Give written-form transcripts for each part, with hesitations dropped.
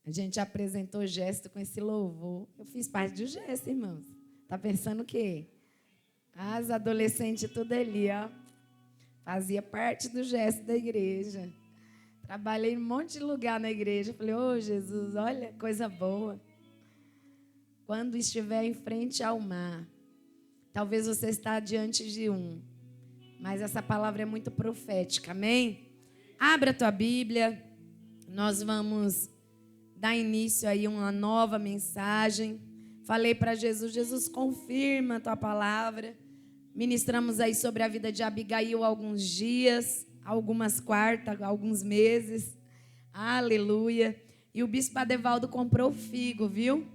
A gente apresentou o gesto com esse louvor. Eu fiz parte do gesto, irmãos. Tá pensando o quê? As adolescentes tudo ali, ó. Fazia parte do gesto da igreja. Trabalhei em um monte de lugar na igreja. Falei, ô Jesus, olha, coisa boa. Quando estiver em frente ao mar, talvez você está diante de um. Mas essa palavra é muito profética, amém? Abra a tua Bíblia. Nós vamos dar início aí a uma nova mensagem. Falei para Jesus, Jesus, confirma a tua palavra. Ministramos aí sobre a vida de Abigail alguns dias, algumas quartas, alguns meses. Aleluia. E o bispo Adevaldo comprou o figo, viu?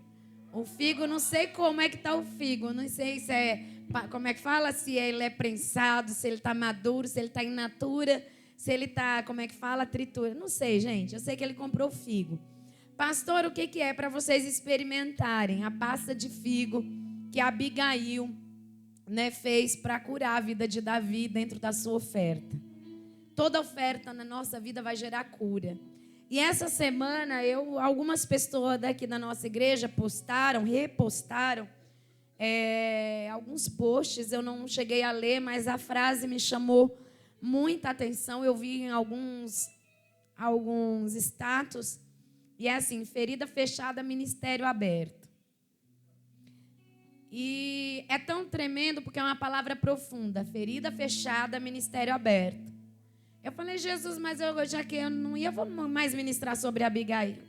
O figo, não sei como é que está o figo. Não sei se é, como é que fala? Se ele é prensado, se ele está maduro, se ele está in natura, se ele está, como é que fala? Tritura. Não sei, gente. Eu sei que ele comprou o figo. Pastor, o que é para vocês experimentarem? A pasta de figo que Abigail, fez para curar a vida de Davi dentro da sua oferta. Toda oferta na nossa vida vai gerar cura. E essa semana, algumas pessoas daqui da nossa igreja repostaram alguns posts. Eu não cheguei a ler, mas a frase me chamou muita atenção. Eu vi em alguns status. E é assim, ferida fechada, ministério aberto. E é tão tremendo porque é uma palavra profunda. Ferida fechada, ministério aberto. Eu falei, Jesus, mas já que eu não ia mais ministrar sobre Abigail.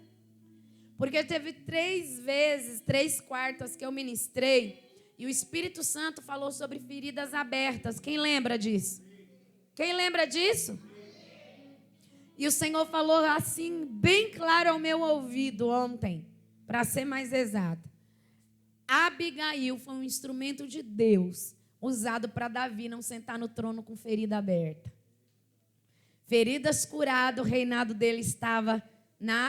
Porque teve 3 quartas que eu ministrei. E o Espírito Santo falou sobre feridas abertas. Quem lembra disso? Quem lembra disso? E o Senhor falou assim, bem claro ao meu ouvido ontem, para ser mais exato. Abigail foi um instrumento de Deus, usado para Davi não sentar no trono com ferida aberta. Feridas curadas, o reinado dele estava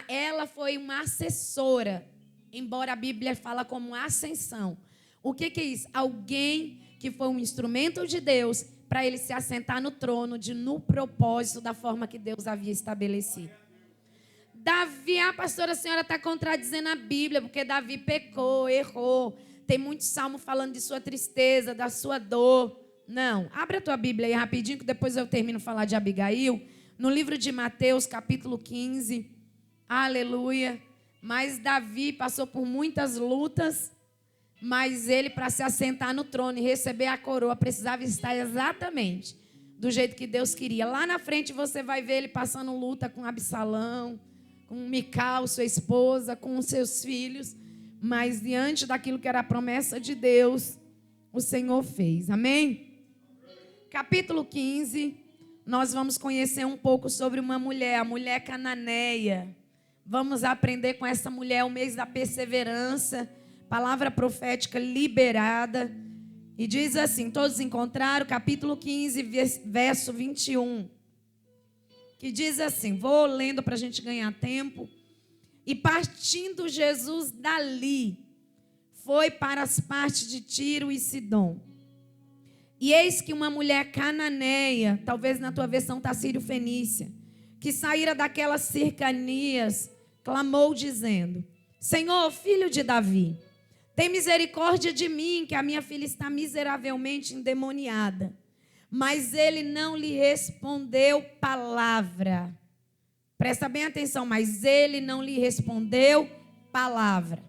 ela foi uma assessora, embora a Bíblia fala como ascensão. O que é isso? Alguém que foi um instrumento de Deus para ele se assentar no trono no propósito da forma que Deus havia estabelecido. Davi, pastora, a senhora está contradizendo a Bíblia, porque Davi pecou, errou. Tem muito salmo falando de sua tristeza, da sua dor. Não, abre a tua Bíblia aí rapidinho, que depois eu termino de falar de Abigail. No livro de Mateus, capítulo 15. Aleluia. Mas Davi passou por muitas lutas, mas ele, para se assentar no trono e receber a coroa, precisava estar exatamente do jeito que Deus queria. Lá na frente você vai ver ele passando luta com Absalão, com Mical, sua esposa, com os seus filhos. Mas diante daquilo que era a promessa de Deus, o Senhor fez. Amém? Capítulo 15, nós vamos conhecer um pouco sobre uma mulher, a mulher cananeia. Vamos aprender com essa mulher o mês da perseverança, palavra profética liberada. E diz assim, todos encontraram, capítulo 15, verso 21. Que diz assim, vou lendo para a gente ganhar tempo. E partindo Jesus dali, foi para as partes de Tiro e Sidom. E eis que uma mulher cananeia, talvez na tua versão está Sírio-Fenícia, que saíra daquelas cercanias, clamou dizendo, Senhor, filho de Davi, tem misericórdia de mim, que a minha filha está miseravelmente endemoniada. Mas ele não lhe respondeu palavra. Presta bem atenção, mas ele não lhe respondeu palavra.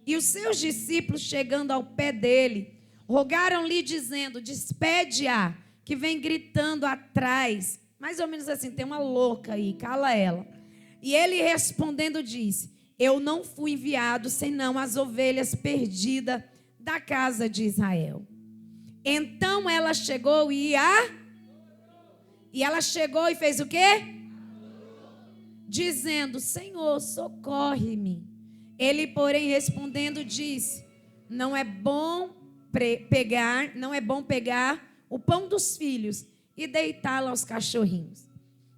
E os seus discípulos, chegando ao pé dele, rogaram-lhe dizendo, despede-a, que vem gritando atrás. Mais ou menos assim, tem uma louca aí, cala ela. E ele respondendo disse, eu não fui enviado senão as ovelhas perdidas da casa de Israel. Então ela chegou e ela chegou e fez o quê? Dizendo, Senhor, socorre-me. Ele, porém, respondendo, disse, não é bom pegar o pão dos filhos e deitá-lo aos cachorrinhos.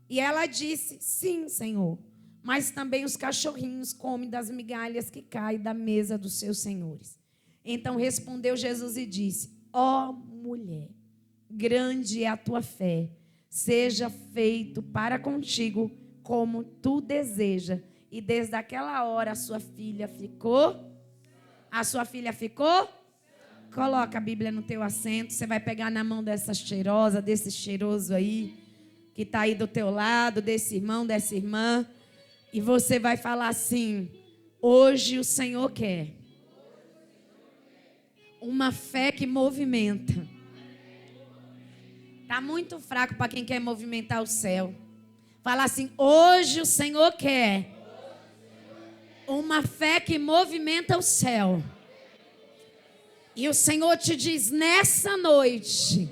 E ela disse, sim, Senhor, mas também os cachorrinhos comem das migalhas que caem da mesa dos seus senhores. Então respondeu Jesus e disse, ó mulher, grande é a tua fé, seja feito para contigo como tu deseja. E desde aquela hora a sua filha ficou? A sua filha ficou? Coloca a Bíblia no teu assento. Você vai pegar na mão dessa cheirosa, desse cheiroso aí, que está aí do teu lado, desse irmão, dessa irmã. E você vai falar assim: hoje o Senhor quer uma fé que movimenta. Está muito fraco para quem quer movimentar o céu. Fala assim: hoje o Senhor quer uma fé que movimenta o céu. E o Senhor te diz nessa noite,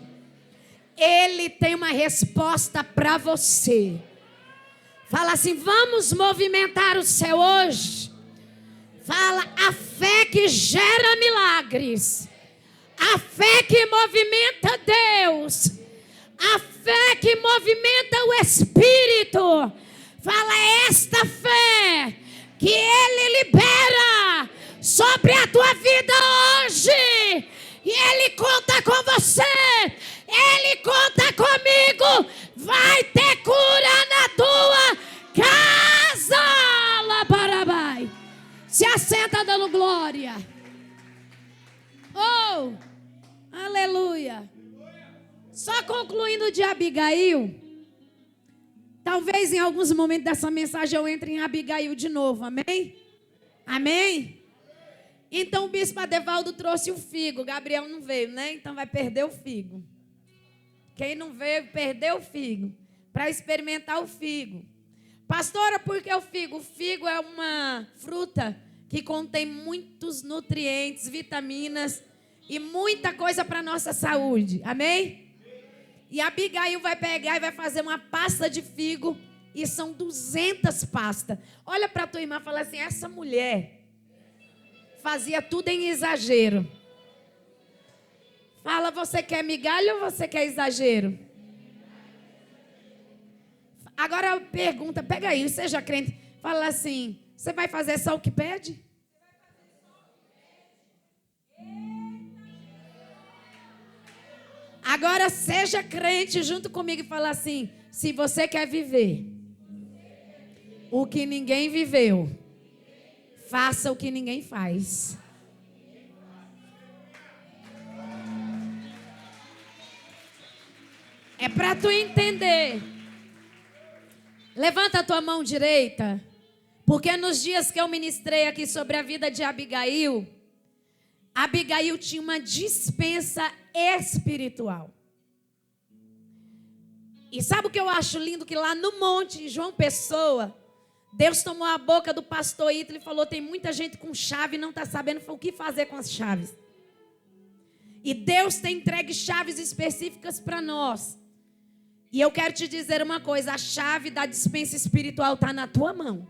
Ele tem uma resposta para você. Fala assim: vamos movimentar o céu hoje. Fala: a fé que gera milagres, a fé que movimenta Deus, a fé que movimenta o Espírito. Fala: esta fé que Ele libera sobre a tua vida hoje. E Ele conta com você, Ele conta comigo. Vai ter cura na tua casa. Labarabai. Se assenta dando glória. Oh, aleluia. Só concluindo de Abigail. Talvez em alguns momentos dessa mensagem eu entre em Abigail de novo. Amém? Amém? Então o bispo Adevaldo trouxe o figo. Gabriel não veio, né? Então vai perder o figo. Quem não veio, perdeu o figo. Para experimentar o figo. Pastora, por que o figo? O figo é uma fruta que contém muitos nutrientes, vitaminas e muita coisa para a nossa saúde. Amém? E a Abigail vai pegar e vai fazer uma pasta de figo. E são 200 pastas. Olha para a tua irmã e fala assim: essa mulher fazia tudo em exagero. Fala: você quer migalha ou você quer exagero? Agora pergunta, pega aí, seja crente. Fala assim: você vai fazer só o que pede? Agora seja crente junto comigo e fala assim: se você quer viver o que ninguém viveu, faça o que ninguém faz. É para tu entender. Levanta a tua mão direita. Porque nos dias que eu ministrei aqui sobre a vida de Abigail, Abigail tinha uma dispensa espiritual. E sabe o que eu acho lindo? Que lá no monte, em João Pessoa, Deus tomou a boca do pastor Ítalo e falou: tem muita gente com chave e não está sabendo o que fazer com as chaves. E Deus tem entregue chaves específicas para nós. E eu quero te dizer uma coisa: a chave da dispensa espiritual está na tua mão.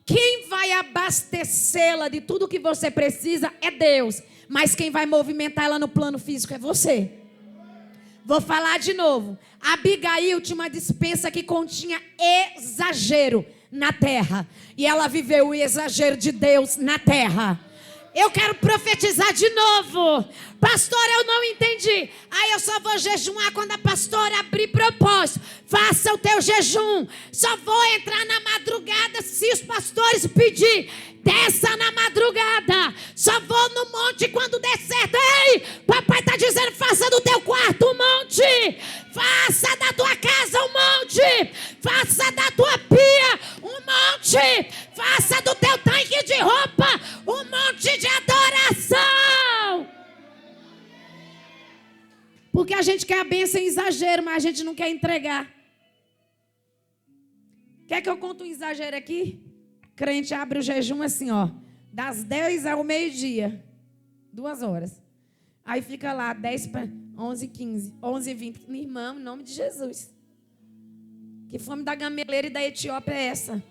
Quem vai abastecê-la de tudo que você precisa é Deus. Mas quem vai movimentar ela no plano físico é você. Vou falar de novo. Abigail tinha uma dispensa que continha exagero na terra. E ela viveu o exagero de Deus na terra. Eu quero profetizar de novo. Pastor, eu não entendi. Eu só vou jejuar quando a pastora abrir propósito. Faça o teu jejum. Só vou entrar na madrugada se os pastores pedir. Desça na madrugada. Só vou no monte quando der certo. Ei, papai está dizendo: faça do teu quarto um monte. Faça da tua casa um monte. Faça da tua pia um monte. Faça do teu tanque de roupa um monte de adoração. Porque a gente quer a bênção em exagero, mas a gente não quer entregar. Quer que eu conte um exagero aqui? Crente abre o jejum assim, ó, das 10 ao meio-dia, 2 horas. Aí fica lá 10 para 11, 15, 11 e 20. Minha irmã, em nome de Jesus. Que fome da gameleira e da Etiópia é essa?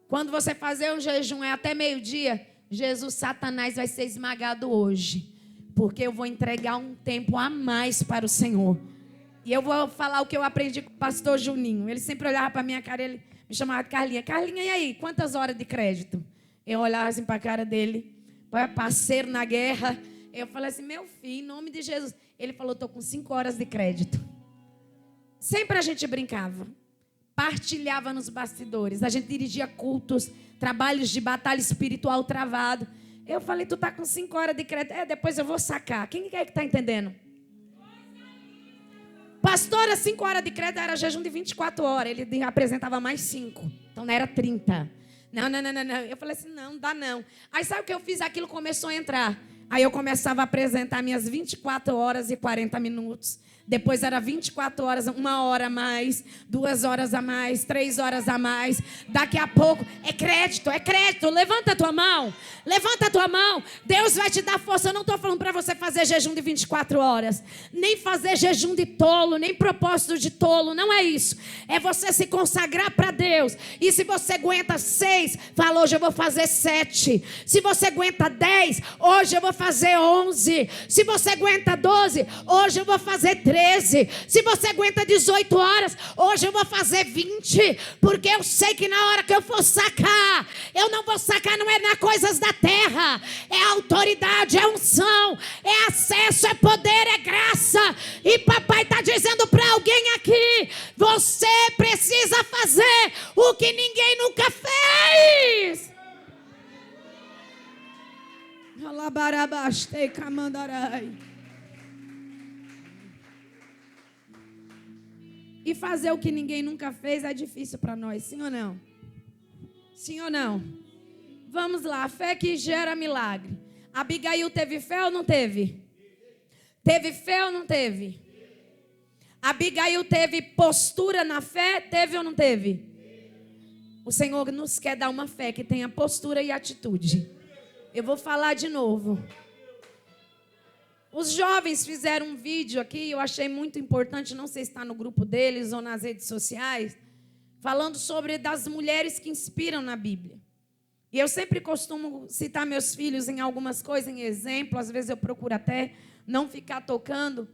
Quando você fazer um jejum até meio-dia, Jesus, Satanás vai ser esmagado hoje. Porque eu vou entregar um tempo a mais para o Senhor. E eu vou falar o que eu aprendi com o pastor Juninho. Ele sempre olhava para a minha cara e ele me chamava de Carlinha. Carlinha, e aí? Quantas horas de crédito? Eu olhava assim para a cara dele. Parceiro na guerra. Eu falei assim: meu filho, em nome de Jesus. Ele falou: estou com 5 horas de crédito. Sempre a gente brincava. partilhava nos bastidores. A gente dirigia cultos, trabalhos de batalha espiritual travado. Eu falei, tu tá com 5 horas de crédito. Depois eu vou sacar. Quem é que tá entendendo? Pastora, 5 horas de crédito era jejum de 24 horas. Ele apresentava mais 5. Então não era 30. Não. Eu falei assim, não dá não. Aí sabe o que eu fiz? Aquilo começou a entrar. Aí eu começava a apresentar minhas 24 horas e 40 minutos. Depois era 24 horas, 1 hora a mais, 2 horas a mais, 3 horas a mais. Daqui a pouco, é crédito. Levanta a tua mão. Deus vai te dar força. Eu não estou falando para você fazer jejum de 24 horas. Nem fazer jejum de tolo, nem propósito de tolo. Não é isso. É você se consagrar para Deus. E se você aguenta 6, fala, hoje eu vou fazer 7. Se você aguenta 10, hoje eu vou fazer 11. Se você aguenta 12, hoje eu vou fazer 13. Se você aguenta 18 horas, hoje eu vou fazer 20. Porque eu sei que na hora que eu for sacar, eu não vou sacar, não é nas coisas da terra. É autoridade, é unção, é acesso, é poder, é graça. E papai está dizendo para alguém aqui, você precisa fazer o que ninguém nunca fez. Alabarabastei camandarai. E fazer o que ninguém nunca fez é difícil para nós, sim ou não? Sim ou não? Vamos lá, fé que gera milagre. Abigail teve fé ou não teve? Teve fé ou não teve? Abigail teve postura na fé, teve ou não teve? O Senhor nos quer dar uma fé que tenha postura e atitude. Eu vou falar de novo. Os jovens fizeram um vídeo aqui, eu achei muito importante, não sei se está no grupo deles ou nas redes sociais, falando sobre das mulheres que inspiram na Bíblia. E eu sempre costumo citar meus filhos em algumas coisas, em exemplo, às vezes eu procuro até não ficar tocando,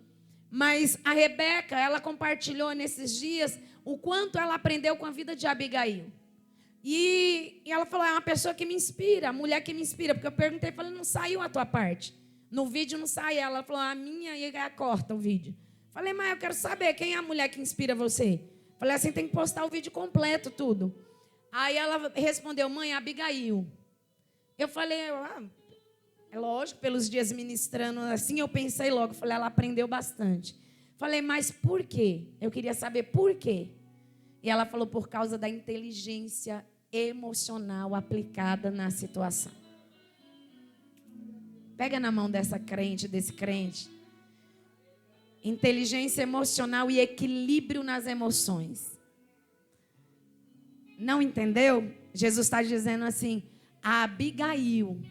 mas a Rebeca, ela compartilhou nesses dias o quanto ela aprendeu com a vida de Abigail. E ela falou, é uma pessoa que me inspira, a mulher que me inspira, porque eu perguntei, falei, não saiu a tua parte. No vídeo não sai ela falou, a minha, e ela corta o vídeo. Falei, mas eu quero saber quem é a mulher que inspira você. Falei assim, tem que postar o vídeo completo, tudo. Aí ela respondeu, mãe, Abigail. Eu falei, é lógico, pelos dias ministrando assim, eu pensei logo, falei, ela aprendeu bastante. Falei, mas por quê? Eu queria saber por quê. E ela falou, por causa da inteligência emocional aplicada na situação. Pega na mão dessa crente, desse crente. Inteligência emocional e equilíbrio nas emoções. Não entendeu? Jesus está dizendo assim, a Abigail.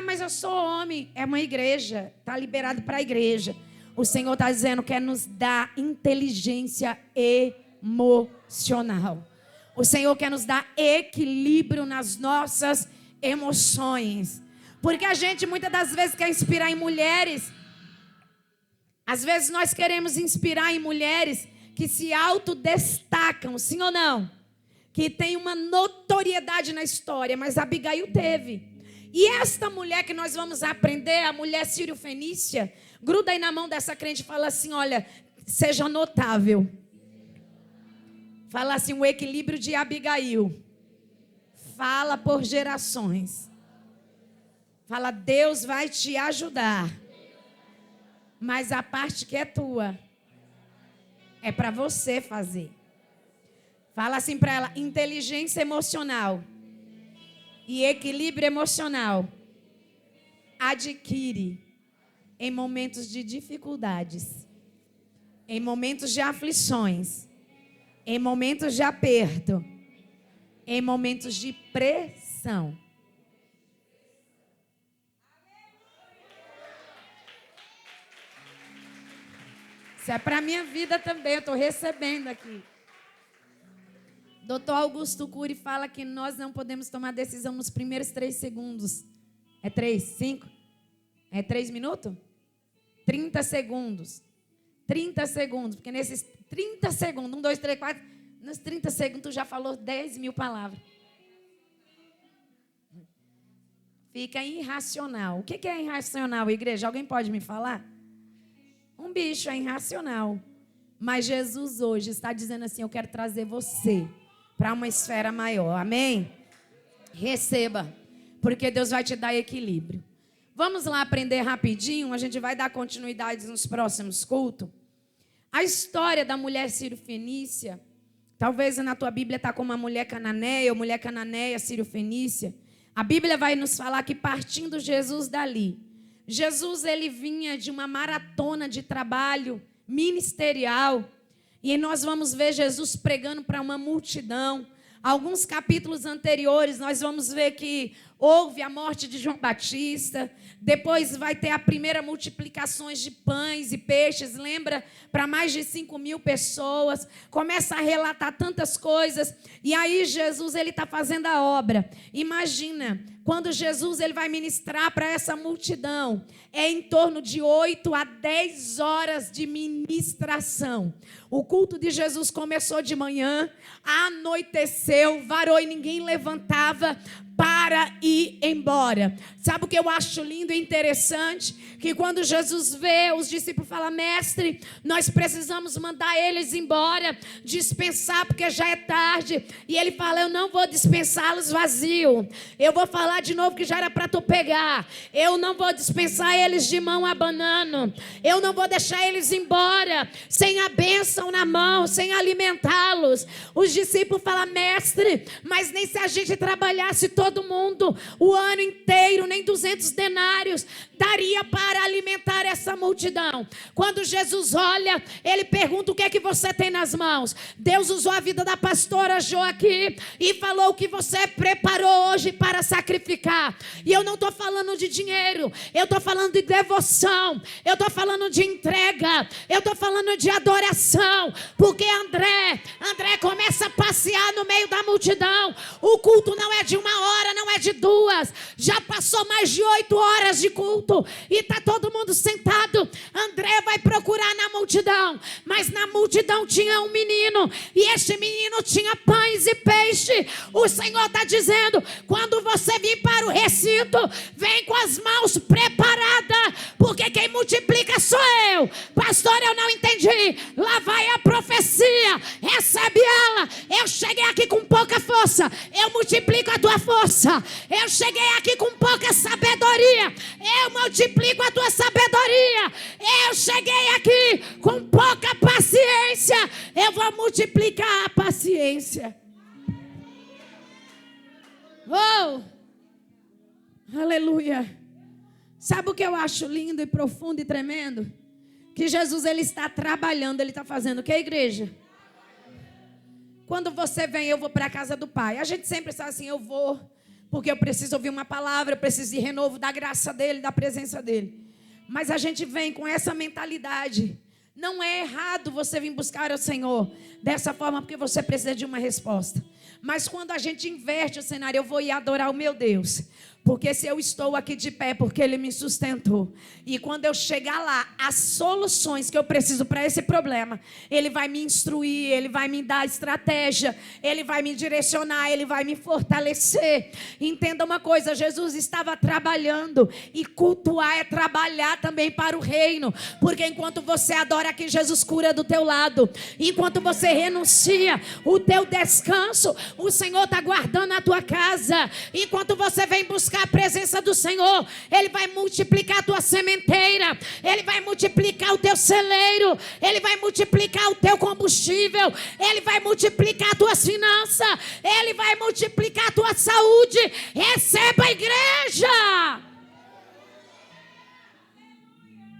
Mas eu sou homem. É uma igreja. Está liberado para a igreja. O Senhor está dizendo, quer nos dar inteligência emocional. O Senhor quer nos dar equilíbrio nas nossas emoções. Porque a gente muitas das vezes quer inspirar em mulheres. Às vezes nós queremos inspirar em mulheres que se autodestacam, sim ou não? Que tem uma notoriedade na história, mas Abigail teve. E esta mulher que nós vamos aprender, a mulher sírio-fenícia, gruda aí na mão dessa crente e fala assim, olha, seja notável. Fala assim, o equilíbrio de Abigail. Fala por gerações. Fala, Deus vai te ajudar. Mas a parte que é tua é para você fazer. Fala assim para ela, inteligência emocional e equilíbrio emocional adquire em momentos de dificuldades, em momentos de aflições, em momentos de aperto, em momentos de pressão. Isso é para a minha vida também, eu estou recebendo aqui. Dr. Augusto Cury fala que nós não podemos tomar decisão nos primeiros 3 segundos. É 3, 5? É 3 minutos? 30 segundos. 30 segundos, porque nesses 30 segundos, 1, 2, 3, 4, nos 30 segundos tu já falou 10.000 palavras. Fica irracional. O que é irracional, igreja? Alguém pode me falar? Um bicho é irracional. Mas Jesus hoje está dizendo assim: eu quero trazer você para uma esfera maior. Amém? Receba, porque Deus vai te dar equilíbrio. Vamos lá aprender rapidinho, a gente vai dar continuidade nos próximos cultos. A história da mulher sírio-fenícia, talvez na tua Bíblia está como uma mulher cananeia, ou mulher cananeia sírio-fenícia. A Bíblia vai nos falar que partindo Jesus dali, Jesus ele vinha de uma maratona de trabalho ministerial, e nós vamos ver Jesus pregando para uma multidão. Alguns capítulos anteriores nós vamos ver que houve a morte de João Batista, depois vai ter a primeira multiplicações de pães e peixes, lembra? Para mais de 5.000 pessoas, começa a relatar tantas coisas, e aí Jesus ele está fazendo a obra. Imagina, quando Jesus ele vai ministrar para essa multidão, é em torno de 8 a 10 horas de ministração. O culto de Jesus começou de manhã, anoiteceu, varou e ninguém levantava para ir embora. Sabe o que eu acho lindo e interessante? Que quando Jesus vê, os discípulos falam: mestre, nós precisamos mandar eles embora, dispensar porque já é tarde. E ele fala: eu não vou dispensá-los vazio. Eu vou falar de novo que já era para tu pegar. Eu não vou dispensar eles de mão abanando. Eu não vou deixar eles embora sem a bênção na mão, sem alimentá-los. Os discípulos falam: mestre, mas nem se a gente trabalhasse todo mundo o ano inteiro, nem 200 denários daria para alimentar essa multidão. Quando Jesus olha, ele pergunta: o que é que você tem nas mãos? Deus usou a vida da pastora Jo aqui e falou o que você preparou hoje para sacrificar. E eu não estou falando de dinheiro, eu estou falando de devoção, eu estou falando de entrega, eu estou falando de adoração, porque André começa a passear no meio da multidão. O culto não é de 1 hora, não é de 2, já passou mais de 8 horas de culto e está todo mundo sentado. André vai procurar na multidão, mas na multidão tinha um menino, e este menino tinha pães e peixe. O Senhor está dizendo: quando você vir para o recinto, vem com as mãos preparadas, porque quem multiplica sou eu. Pastor, eu não entendi. Lá vai a profecia, recebe ela. Eu cheguei aqui com pouca força, eu multiplico a tua força. Eu cheguei aqui com pouca sabedoria, eu multiplico a tua sabedoria. Eu cheguei aqui com pouca paciência, eu vou multiplicar a paciência. Oh, aleluia. Sabe o que eu acho lindo e profundo e tremendo? Que Jesus ele está trabalhando, ele está fazendo o que, igreja? Quando você vem: eu vou para a casa do Pai, a gente sempre fala assim: eu vou porque eu preciso ouvir uma palavra, eu preciso de renovo da graça dele, da presença dele. Mas a gente vem com essa mentalidade. Não é errado você vir buscar o Senhor dessa forma, porque você precisa de uma resposta. Mas quando a gente inverte o cenário: eu vou ir adorar o meu Deus, porque se eu estou aqui de pé, porque Ele me sustentou. E quando eu chegar lá, as soluções que eu preciso para esse problema, Ele vai me instruir, Ele vai me dar estratégia, Ele vai me direcionar, Ele vai me fortalecer. Entenda uma coisa: Jesus estava trabalhando, e cultuar é trabalhar também para o reino. Porque enquanto você adora aqui, Jesus cura do teu lado. Enquanto você renuncia o teu descanso, o Senhor está guardando a tua casa. Enquanto você vem buscar a presença do Senhor, Ele vai multiplicar a tua sementeira, Ele vai multiplicar o teu celeiro, Ele vai multiplicar o teu combustível, Ele vai multiplicar as tuas finanças, Ele vai multiplicar a tua saúde. Receba, a igreja.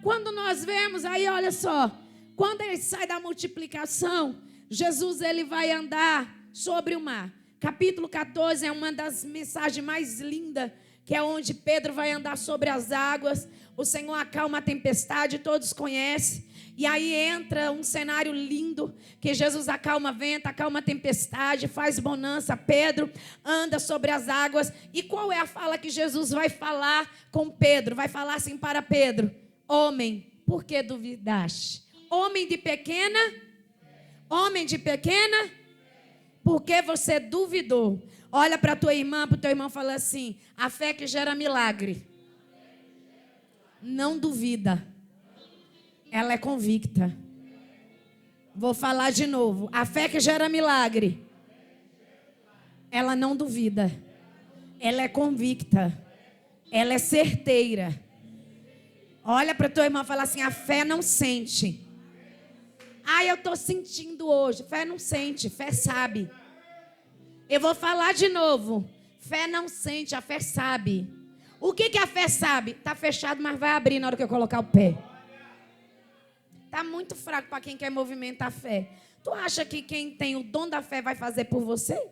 Quando nós vemos aí, olha só, quando ele sai da multiplicação, Jesus ele vai andar sobre o mar. Capítulo 14 é uma das mensagens mais lindas, que é onde Pedro vai andar sobre as águas. O Senhor acalma a tempestade, todos conhecem. E aí entra um cenário lindo, que Jesus acalma vento, acalma a tempestade, faz bonança. Pedro anda sobre as águas. E qual é a fala que Jesus vai falar com Pedro? Vai falar assim para Pedro: homem, por que duvidaste? Homem de pequena? Homem de pequena? Por que você duvidou? Olha para a tua irmã, para o teu irmão, fala assim: a fé que gera milagre não duvida, ela é convicta. Vou falar de novo. A fé que gera milagre, ela não duvida. Ela é convicta. Ela é certeira. Olha para tua irmã e fala assim: a fé não sente. Eu estou sentindo hoje. Fé não sente, fé sabe. Eu vou falar de novo. Fé não sente, a fé sabe. O que a fé sabe? Está fechado, mas vai abrir na hora que eu colocar o pé. Está muito fraco para quem quer movimentar a fé. Tu acha que quem tem o dom da fé vai fazer por você?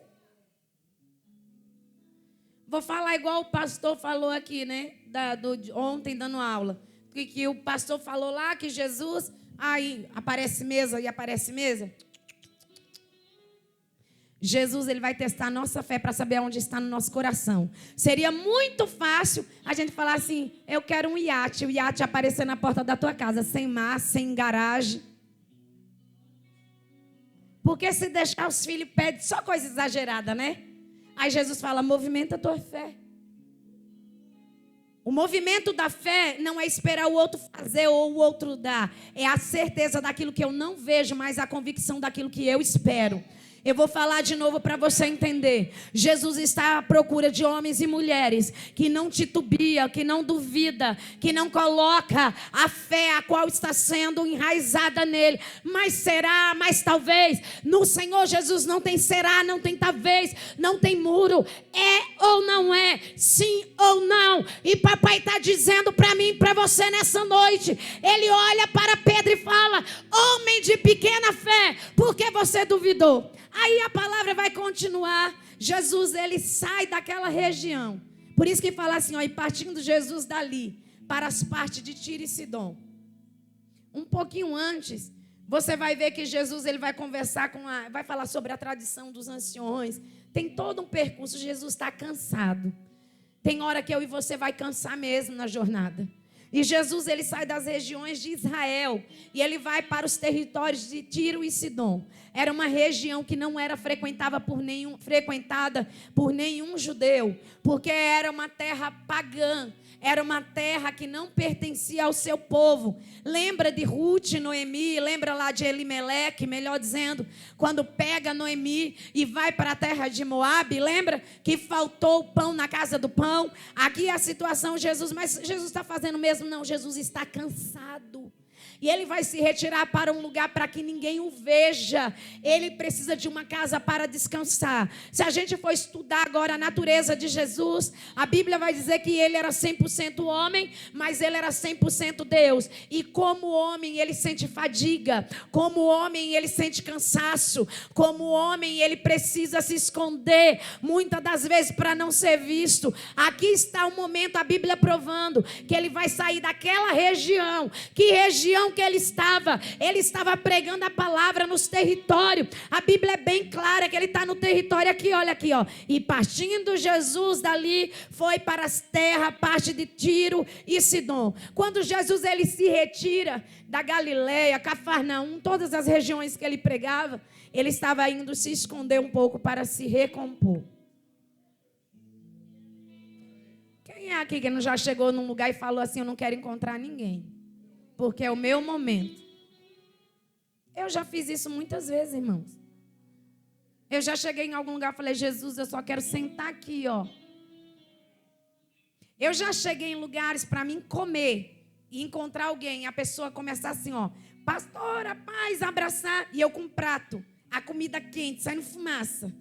Vou falar igual o pastor falou aqui, né? Ontem dando aula. Que o pastor falou lá que Jesus, aí aparece mesa e aparece mesa. Jesus, ele vai testar a nossa fé para saber onde está no nosso coração. Seria muito fácil a gente falar assim: eu quero um iate. O iate aparecer na porta da tua casa, sem mar, sem garagem. Porque se deixar os filhos pedem só coisa exagerada, né? Aí Jesus fala: movimenta a tua fé. O movimento da fé não é esperar o outro fazer ou o outro dar. É a certeza daquilo que eu não vejo, mas a convicção daquilo que eu espero. Eu vou falar de novo para você entender. Jesus está à procura de homens e mulheres que não titubia, que não duvida, que não coloca a fé a qual está sendo enraizada nele. Mas será, mas talvez. No Senhor Jesus não tem será, não tem talvez, não tem muro. É ou não é, sim ou não. E papai está dizendo para mim e para você nessa noite. Ele olha para Pedro e fala: homem de pequena fé, por que você duvidou? Aí a palavra vai continuar. Jesus, ele sai daquela região. Por isso que fala assim, ó, e partindo Jesus dali, para as partes de Tiro e Sidom. Um pouquinho antes, você vai ver que Jesus, ele vai conversar vai falar sobre a tradição dos anciões. Tem todo um percurso. Jesus está cansado. Tem hora que eu e você vai cansar mesmo na jornada. E Jesus, ele sai das regiões de Israel e ele vai para os territórios de Tiro e Sidom. Era uma região que não era frequentada por nenhum judeu, porque era uma terra pagã. Era uma terra que não pertencia ao seu povo. Lembra de Ruth e Noemi? Lembra lá de Elimeleque, melhor dizendo, quando pega Noemi e vai para a terra de Moabe? Lembra que faltou o pão na casa do pão? Aqui a situação, mas Jesus está fazendo mesmo? Não, Jesus está cansado. E ele vai se retirar para um lugar para que ninguém o veja. Ele precisa de uma casa para descansar. Se a gente for estudar agora a natureza de Jesus, a Bíblia vai dizer que ele era 100% homem, mas ele era 100% Deus. E como homem, ele sente fadiga. Como homem, ele sente cansaço. Como homem, ele precisa se esconder, muitas das vezes para não ser visto. Aqui está o momento, a Bíblia provando que ele vai sair daquela região. Que região que ele estava pregando a palavra nos territórios. A Bíblia é bem clara que ele está no território aqui, olha aqui, ó. E partindo Jesus dali, foi para as terras, parte de Tiro e Sidom. Quando Jesus ele se retira da Galileia, Cafarnaum, todas as regiões que ele pregava, ele estava indo se esconder um pouco para se recompor. Quem é aqui que não já chegou num lugar e falou assim: eu não quero encontrar ninguém, porque é o meu momento? Eu já fiz isso muitas vezes, irmãos. Eu já cheguei em algum lugar e falei: Jesus, eu só quero sentar aqui, ó. Eu já cheguei em lugares para mim comer e encontrar alguém, a pessoa começar assim, ó: pastora, paz, abraçar, e eu com um prato, a comida quente, saindo fumaça.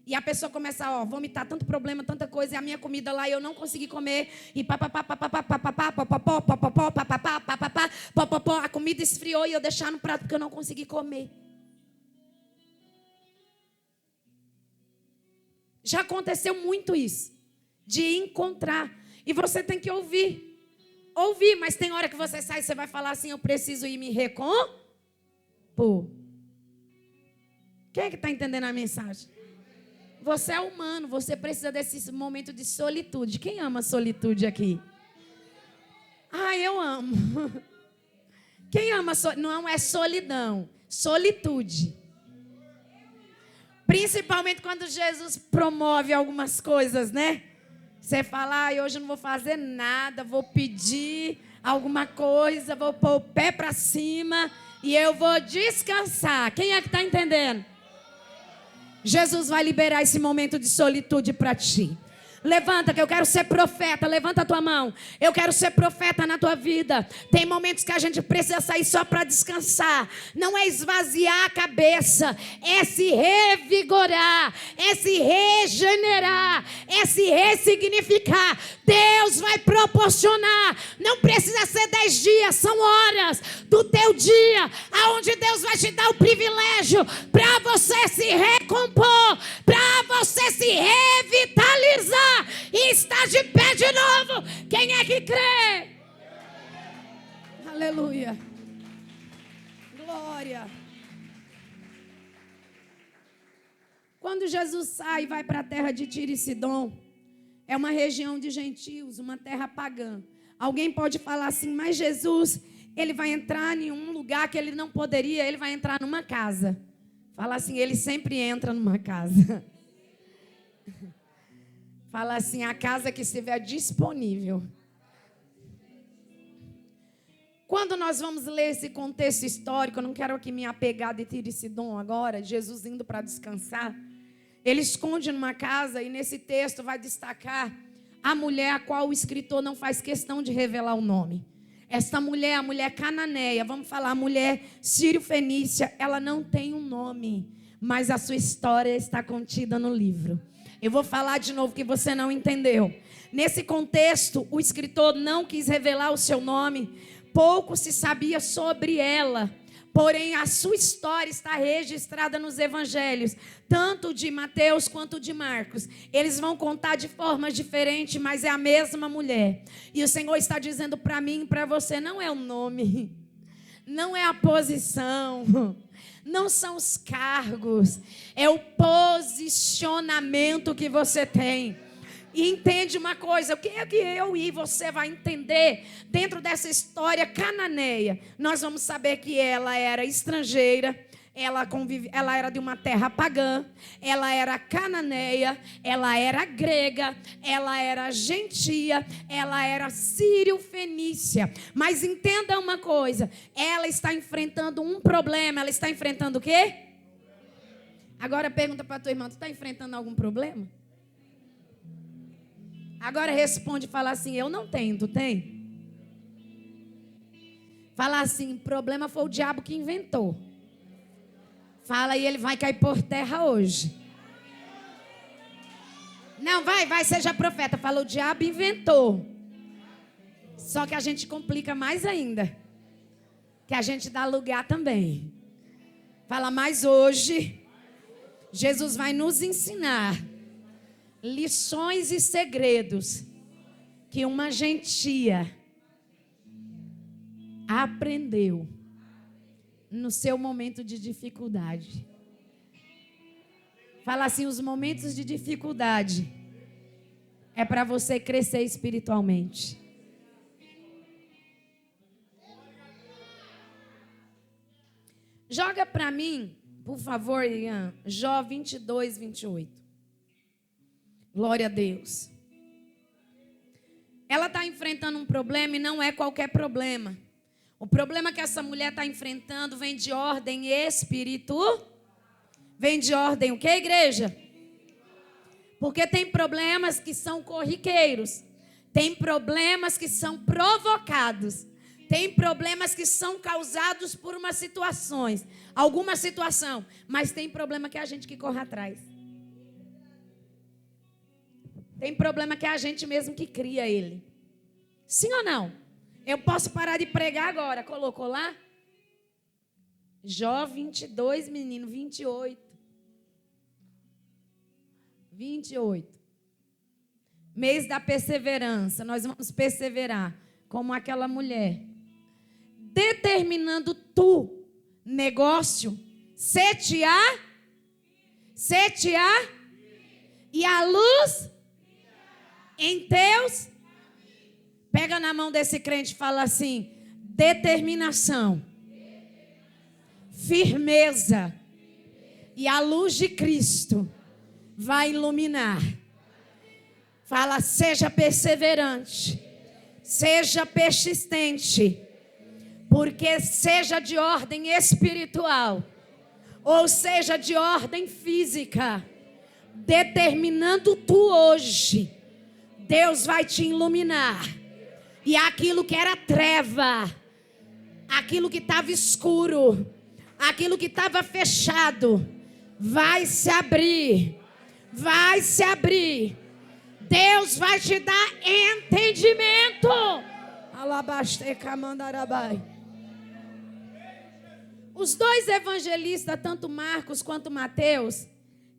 E a pessoa começa a vomitar tanto problema, tanta coisa, e a minha comida lá eu não consegui comer, e a comida esfriou e eu deixar no prato porque eu não consegui comer. Já aconteceu muito isso, de encontrar, e você tem que ouvir, mas tem hora que você sai e você vai falar assim: eu preciso ir me recompor. Quem é que está entendendo a mensagem? Você é humano, você precisa desse momento de solitude. Quem ama solitude aqui? Eu amo. Quem ama não é solidão, solitude. Principalmente quando Jesus promove algumas coisas, né? Você fala: hoje eu não vou fazer nada, vou pedir alguma coisa, vou pôr o pé para cima e eu vou descansar. Quem é que está entendendo? Jesus vai liberar esse momento de solitude para ti. Levanta que eu quero ser profeta. Levanta a tua mão. Eu quero ser profeta na tua vida. Tem momentos que a gente precisa sair só para descansar. Não é esvaziar a cabeça, é se revigorar, é se regenerar, é se ressignificar. Deus vai proporcionar. Não precisa ser 10 dias, são horas do teu dia, aonde Deus vai te dar o privilégio para você se recompor, para você se revitalizar e está de pé de novo. Quem é que crê? Aleluia. Glória. Quando Jesus sai e vai para a terra de Tiro e Sidom, é uma região de gentios, uma terra pagã. Alguém pode falar assim, mas Jesus, ele vai entrar em um lugar que ele não poderia, ele vai entrar numa casa. Fala assim, ele sempre entra numa casa. Fala assim, a casa que estiver disponível. Quando nós vamos ler esse contexto histórico, eu não quero aqui me apegar de Tiro e Sidom agora, Jesus indo para descansar. Ele esconde numa casa e nesse texto vai destacar a mulher a qual o escritor não faz questão de revelar o nome. Esta mulher, a mulher cananeia, vamos falar, a mulher sírio-fenícia, ela não tem um nome, mas a sua história está contida no livro. Eu vou falar de novo que você não entendeu. Nesse contexto, o escritor não quis revelar o seu nome. Pouco se sabia sobre ela. Porém, a sua história está registrada nos evangelhos, tanto de Mateus quanto de Marcos. Eles vão contar de formas diferentes, mas é a mesma mulher. E o Senhor está dizendo para mim e para você, não é o nome, não é a posição, não são os cargos, é o posicionamento que você tem. E entende uma coisa, o que é que eu e você vai entender dentro dessa história cananeia? Nós vamos saber que ela era estrangeira, ela era de uma terra pagã, ela era cananeia, ela era grega, ela era gentia, ela era sírio-fenícia. Mas entenda uma coisa, ela está enfrentando um problema, ela está enfrentando o quê? Agora pergunta para a tua irmã, tu está enfrentando algum problema? Agora responde e fala assim, eu não tenho, tu tem? Fala assim, o problema foi o diabo que inventou. Fala e ele vai cair por terra hoje. Não, vai, seja profeta. Fala, o diabo inventou. Só que a gente complica mais ainda. Que a gente dá lugar também. Fala, mas hoje, Jesus vai nos ensinar lições e segredos que uma gentia aprendeu no seu momento de dificuldade. Fala assim, os momentos de dificuldade é para você crescer espiritualmente. Joga para mim, por favor, Ian, Jó 22, 28. Glória a Deus. Ela está enfrentando um problema e não é qualquer problema. O problema que essa mulher está enfrentando vem de ordem espiritual. Vem de ordem o que, igreja? Porque tem problemas que são corriqueiros. Tem problemas que são provocados. Tem problemas que são causados por alguma situação. Mas tem problema que é a gente que corre atrás. Tem problema que é a gente mesmo que cria ele. Sim ou não? Eu posso parar de pregar agora. Colocou lá? Jó 22, menino, 28. 28. Mês da perseverança. Nós vamos perseverar como aquela mulher. Determinando tu, negócio, setear, e a luz em teus. Pega na mão desse crente e fala assim: determinação, firmeza, e a luz de Cristo vai iluminar. Fala, seja perseverante, seja persistente, Porque seja de ordem espiritual, ou seja de ordem física, determinando tu hoje, Deus vai te iluminar. E aquilo que era treva, aquilo que estava escuro, aquilo que estava fechado, vai se abrir. Vai se abrir. Deus vai te dar entendimento. Os dois evangelistas, tanto Marcos quanto Mateus,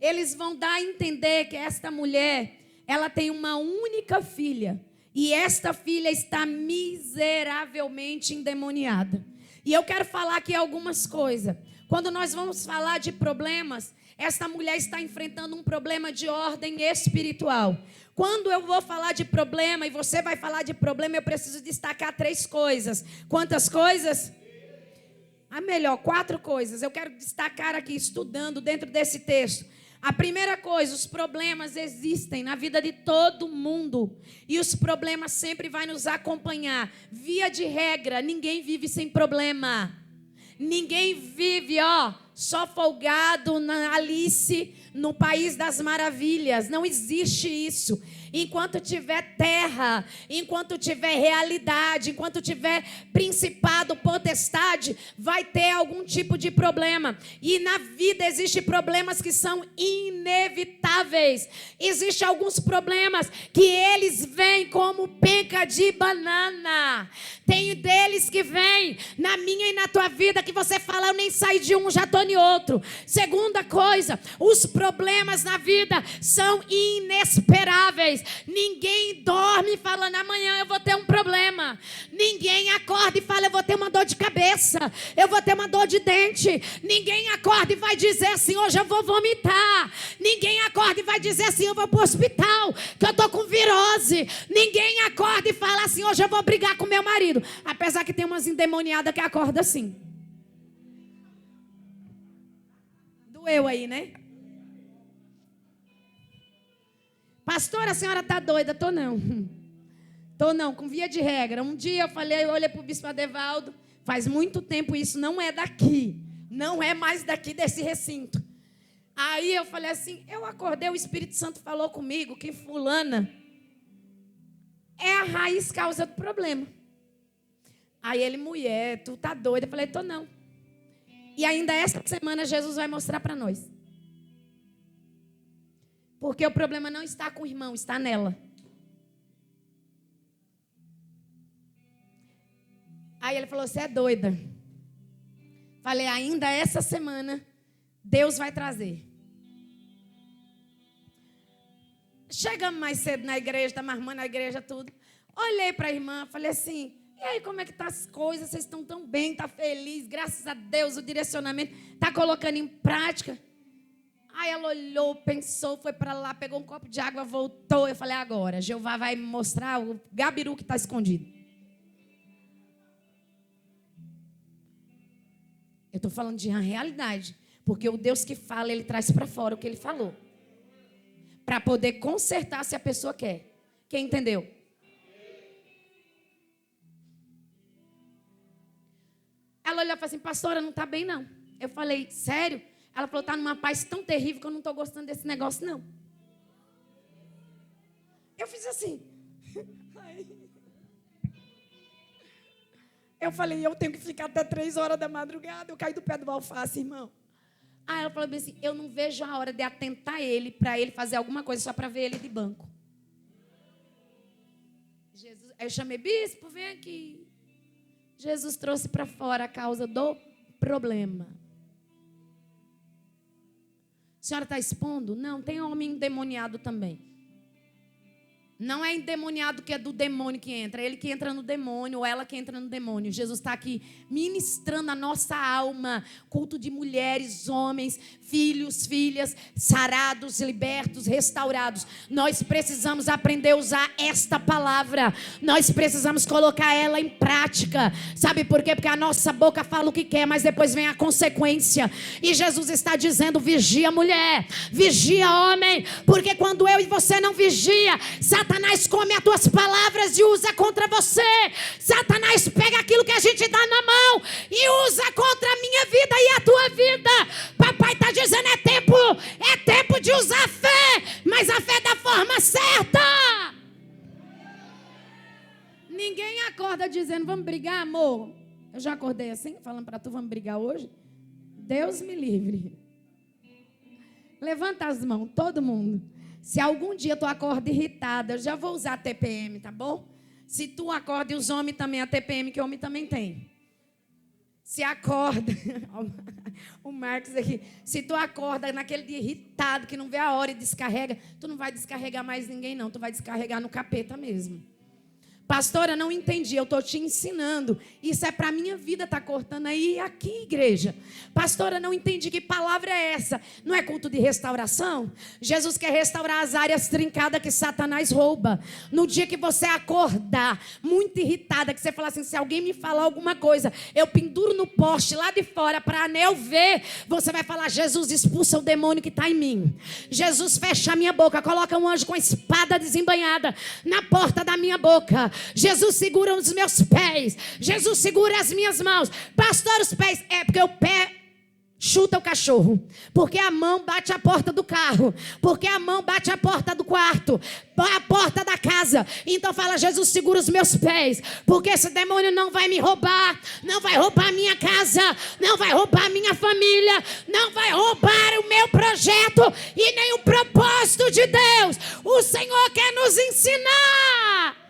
eles vão dar a entender que esta mulher, ela tem uma única filha. E esta filha está miseravelmente endemoniada. E eu quero falar aqui algumas coisas. Quando nós vamos falar de problemas, esta mulher está enfrentando um problema de ordem espiritual. Quando eu vou falar de problema e você vai falar de problema, eu preciso destacar 3 coisas. Quantas coisas? Melhor, 4 coisas. Eu quero destacar aqui, estudando dentro desse texto. A primeira coisa, os problemas existem na vida de todo mundo. E os problemas sempre vão nos acompanhar. Via de regra, ninguém vive sem problema. Ninguém vive, só folgado na Alice, no País das Maravilhas. Não existe isso. Enquanto tiver terra, enquanto tiver realidade, enquanto tiver principado, potestade, vai ter algum tipo de problema. E na vida existem problemas que são inevitáveis. Existem alguns problemas que eles vêm como penca de banana. Tem deles que vêm na minha e na tua vida que você fala, eu nem saí de um, já estou em outro. Segunda coisa, os problemas na vida são inesperáveis. Ninguém dorme falando, amanhã eu vou ter um problema. Ninguém acorda e fala, eu vou ter uma dor de cabeça, eu vou ter uma dor de dente. Ninguém acorda e vai dizer assim, hoje eu vou vomitar. Ninguém acorda e vai dizer assim, eu vou para o hospital, que eu estou com virose. Ninguém acorda e fala assim, hoje eu vou brigar com meu marido. Apesar que tem umas endemoniadas que acordam assim. Doeu aí, né? Pastora, a senhora está doida? Tô não, com via de regra. Um dia eu olhei para o bispo Adevaldo, faz muito tempo isso, não é daqui, não é mais daqui desse recinto. Aí eu falei assim, eu acordei, o Espírito Santo falou comigo que fulana é a raiz causa do problema. Aí ele, mulher, tu tá doida? Eu falei, tô não. E ainda esta semana Jesus vai mostrar para nós. Porque o problema não está com o irmão, está nela. Aí ele falou, você é doida. Falei, ainda essa semana, Deus vai trazer. Chegamos mais cedo na igreja, estamos armando a igreja, tudo. Olhei para a irmã, falei assim, e aí, como é que tá as coisas? Vocês estão tão bem, tá feliz, graças a Deus, o direcionamento, tá colocando em prática. Aí ela olhou, pensou, foi para lá, pegou um copo de água, voltou. Eu falei, agora, Jeová vai mostrar o gabiru que está escondido. Eu estou falando de uma realidade, porque o Deus que fala, Ele traz para fora o que Ele falou. Para poder consertar se a pessoa quer. Quem entendeu? Ela olhou e falou assim, pastora, não está bem não. Eu falei, sério? Ela falou, está numa paz tão terrível que eu não estou gostando desse negócio, não. Eu fiz assim. Eu falei, eu tenho que ficar até 3 horas da madrugada. Eu caí do pé do alface, irmão. Aí ela falou assim, eu não vejo a hora de atentar ele, para ele fazer alguma coisa só para ver ele de banco. Jesus, aí eu chamei, bispo, vem aqui. Jesus trouxe para fora a causa do problema. A senhora está expondo? Não, tem homem endemoniado também. Não é endemoniado que é do demônio que entra. É ele que entra no demônio ou ela que entra no demônio. Jesus está aqui ministrando a nossa alma. Culto de mulheres, homens, filhos, filhas, sarados, libertos, restaurados. Nós precisamos aprender a usar esta palavra. Nós precisamos colocar ela em prática. Sabe por quê? Porque a nossa boca fala o que quer, mas depois vem a consequência. E Jesus está dizendo, vigia mulher, vigia homem. Porque quando eu e você não vigia, Satanás come as tuas palavras e usa contra você. Satanás pega aquilo que é a gente dá na mão e usa contra a minha vida e a tua vida. Papai está dizendo, é tempo de usar a fé, mas a fé da forma certa. Ninguém acorda dizendo, vamos brigar, amor. Eu já acordei assim, falando para tu, vamos brigar hoje? Deus me livre. Levanta as mãos, todo mundo. Se algum dia tu acorda irritada, eu já vou usar a TPM, tá bom? Se tu acorda, e os homens também, a TPM, que homem também tem. Se acorda, o Marcos aqui, se tu acorda naquele dia irritado, que não vê a hora e descarrega, tu não vai descarregar mais ninguém não, tu vai descarregar no capeta mesmo. Pastora, não entendi, eu estou te ensinando. Isso é para a minha vida, está cortando aí e aqui, igreja. Pastora, não entendi, que palavra é essa? Não é culto de restauração? Jesus quer restaurar as áreas trincadas que Satanás rouba. No dia que você acordar, muito irritada, que você falar assim, se alguém me falar alguma coisa, eu penduro no poste lá de fora para anel ver, você vai falar, Jesus, expulsa o demônio que está em mim. Jesus, fecha a minha boca, coloca um anjo com a espada desembainhada na porta da minha boca. Jesus, segura os meus pés. Jesus, segura as minhas mãos. Pastor, os pés. É porque o pé chuta o cachorro. Porque a mão bate a porta do carro. Porque a mão bate a porta do quarto. A porta da casa. Então fala, Jesus, segura os meus pés. Porque esse demônio não vai me roubar. Não vai roubar a minha casa. Não vai roubar a minha família. Não vai roubar o meu projeto. E nem o propósito de Deus. O Senhor quer nos ensinar.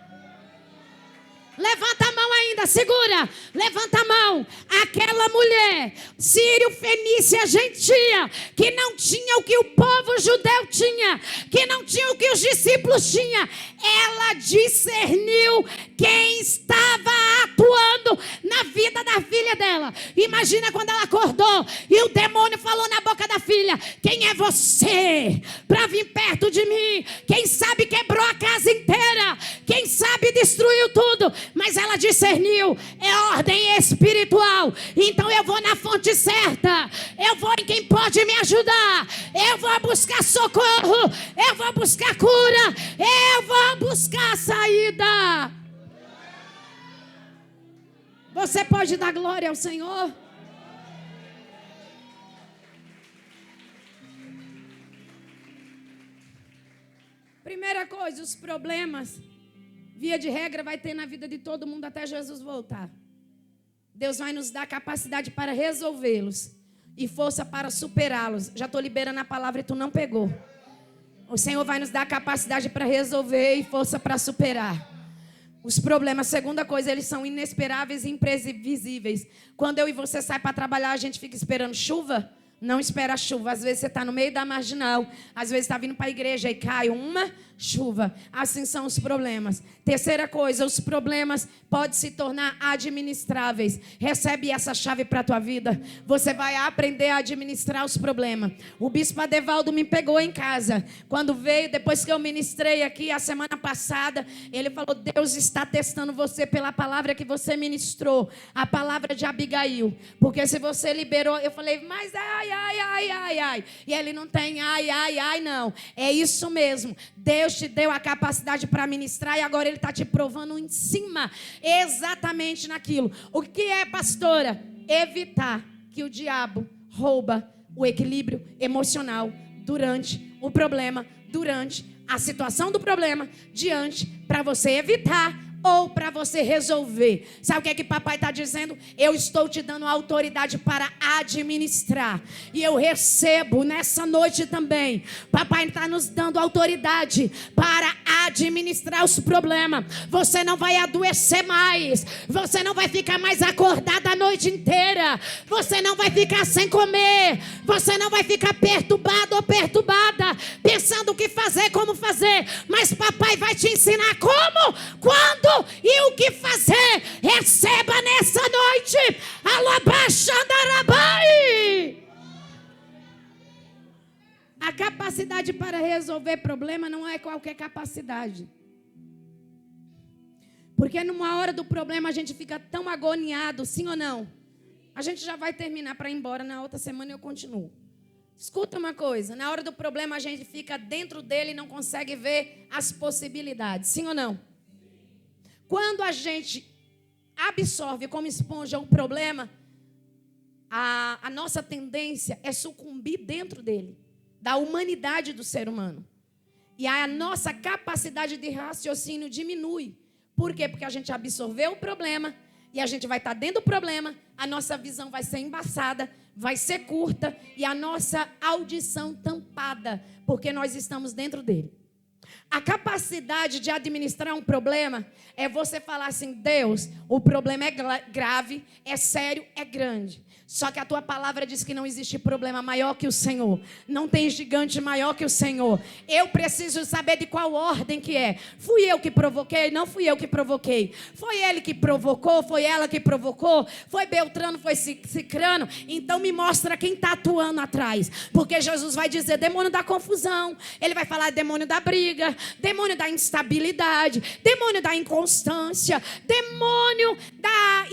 Levanta a mão ainda, segura. Levanta a mão. Aquela mulher, sírio, fenícia, gentia, que não tinha o que o povo judeu tinha, que não tinha o que os discípulos tinham. Ela discerniu quem estava atuando na vida da filha dela. Imagina quando ela acordou e o demônio falou na boca da filha, quem é você para vir perto de mim? Quem sabe quebrou a casa inteira, quem sabe destruiu tudo. Mas ela discerniu, é ordem espiritual. Então eu vou na fonte certa, eu vou em quem pode me ajudar, eu vou buscar socorro, eu vou buscar cura, eu vou buscar saída. Você pode dar glória ao Senhor? Primeira coisa, os problemas, via de regra, vai ter na vida de todo mundo até Jesus voltar. Deus vai nos dar capacidade para resolvê-los e força para superá-los. Já estou liberando a palavra e tu não pegou. O Senhor vai nos dar capacidade para resolver e força para superar os problemas. Segunda coisa, eles são inesperáveis e imprevisíveis. Quando eu e você sai para trabalhar, a gente fica esperando chuva. Não espera a chuva. Às vezes você está no meio da marginal. Às vezes está vindo para a igreja e cai uma chuva. Assim são os problemas. Terceira coisa, os problemas podem se tornar administráveis. Recebe essa chave para a tua vida. Você vai aprender a administrar os problemas. O bispo Adevaldo me pegou em casa. Quando veio, depois que eu ministrei aqui a semana passada, ele falou, Deus está testando você pela palavra que você ministrou. A palavra de Abigail. Porque se você liberou, eu falei, mas ai. E ele não tem ai, não. É isso mesmo. Deus te deu a capacidade para ministrar e agora ele está te provando em cima, exatamente naquilo. O que é, pastora? Evitar que o diabo rouba o equilíbrio emocional durante o problema, durante a situação do problema, diante, para você evitar ou para você resolver. Sabe o que é que papai está dizendo? Eu estou te dando autoridade para administrar. E eu recebo nessa noite também. Papai está nos dando autoridade para administrar os problemas. Você não vai adoecer mais. Você não vai ficar mais acordada a noite inteira. Você não vai ficar sem comer. Você não vai ficar perturbado ou perturbada, pensando o que fazer, como fazer. Mas papai vai te ensinar como, quando e o que fazer. Receba nessa noite. Alabaxandarabai. A capacidade para resolver problema não é qualquer capacidade. Porque numa hora do problema a gente fica tão agoniado, sim ou não? A gente já vai terminar para ir embora, na outra semana eu continuo. Escuta uma coisa, na hora do problema a gente fica dentro dele e não consegue ver as possibilidades, sim ou não? Quando a gente absorve como esponja o problema, a nossa tendência é sucumbir dentro dele, da humanidade do ser humano. E a nossa capacidade de raciocínio diminui. Por quê? Porque a gente absorveu o problema e a gente vai estar dentro do problema, a nossa visão vai ser embaçada, vai ser curta e a nossa audição tampada, porque nós estamos dentro dele. A capacidade de administrar um problema é você falar assim: Deus, o problema é grave, é sério, é grande. Só que a tua palavra diz que não existe problema maior que o Senhor. Não tem gigante maior que o Senhor. Eu preciso saber de qual ordem que é. Fui eu que provoquei? Não fui eu que provoquei. Foi ele que provocou? Foi ela que provocou? Foi Beltrano? Foi Cicrano? Então me mostra quem está atuando atrás. Porque Jesus vai dizer demônio da confusão. Ele vai falar demônio da briga, demônio da instabilidade, demônio da inconstância, demônio da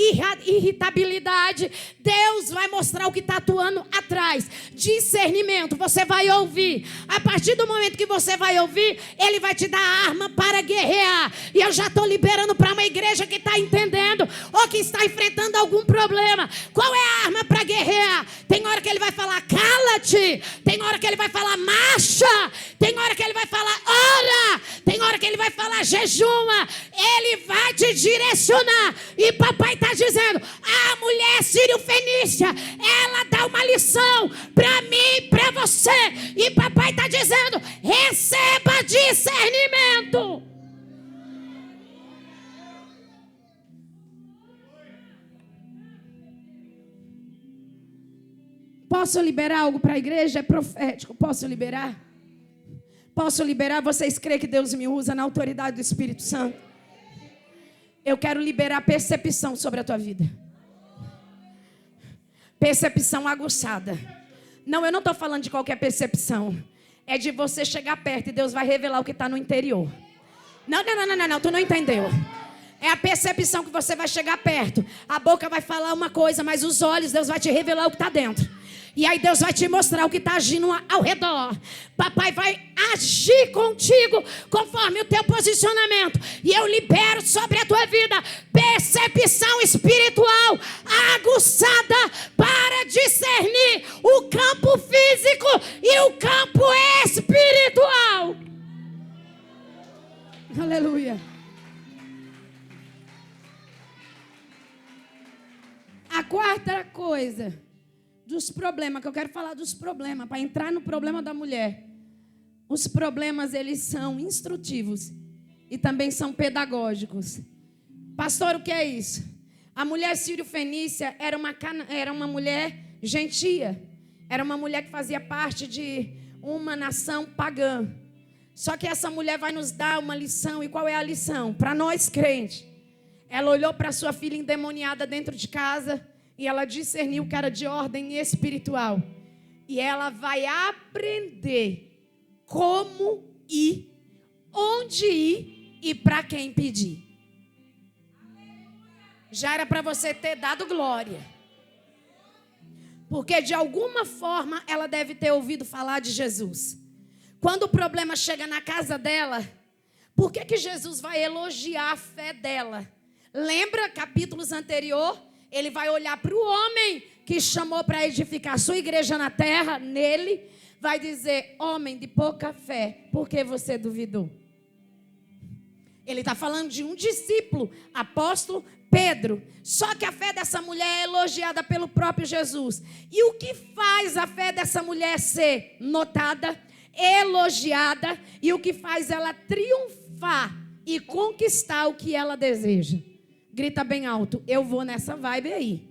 irritabilidade. Deus vai mostrar o que está atuando atrás. Discernimento, você vai ouvir. A partir do momento que você vai ouvir, ele vai te dar arma para guerrear. E eu já estou liberando para uma igreja que está entendendo ou que está enfrentando algum problema. Qual é a arma para guerrear? Tem hora que ele vai falar cala-te. Tem hora que ele vai falar marcha. Tem hora que ele vai falar ora. Tem hora que ele vai falar jejuma. Ele vai te direcionar. E papai está dizendo: a mulher sírio-fenícia, ela dá uma lição para mim e para você. E papai está dizendo: receba discernimento. Posso liberar algo para a igreja? É profético. Posso liberar? Posso liberar? Vocês creem que Deus me usa na autoridade do Espírito Santo? Eu quero liberar percepção sobre a tua vida. Percepção aguçada. Não, eu não estou falando de qualquer percepção. É de você chegar perto e Deus vai revelar o que está no interior. Não, tu não entendeu. É a percepção que você vai chegar perto. A boca vai falar uma coisa, mas os olhos, Deus vai te revelar o que está dentro. E aí Deus vai te mostrar o que está agindo ao redor. Papai vai agir contigo conforme o teu posicionamento. E eu libero sobre a tua vida percepção espiritual aguçada para discernir o campo físico e o campo espiritual. Aleluia. A quarta coisa dos problemas, que eu quero falar dos problemas, para entrar no problema da mulher. Os problemas, eles são instrutivos e também são pedagógicos. Pastor, o que é isso? A mulher sírio-fenícia era uma mulher gentia. Era uma mulher que fazia parte de uma nação pagã. Só que essa mulher vai nos dar uma lição. E qual é a lição? Para nós crentes. Ela olhou para sua filha endemoniada dentro de casa e ela discerniu que era de ordem espiritual. E ela vai aprender como ir, onde ir e para quem pedir. Já era para você ter dado glória. Porque de alguma forma ela deve ter ouvido falar de Jesus. Quando o problema chega na casa dela, por que Jesus vai elogiar a fé dela? Lembra capítulos anteriores? Ele vai olhar para o homem que chamou para edificar a sua igreja na terra, nele, vai dizer: homem de pouca fé, por que você duvidou? Ele está falando de um discípulo, apóstolo Pedro. Só que a fé dessa mulher é elogiada pelo próprio Jesus. E o que faz a fé dessa mulher ser notada, elogiada, e o que faz ela triunfar e conquistar o que ela deseja? Grita bem alto: eu vou nessa vibe aí.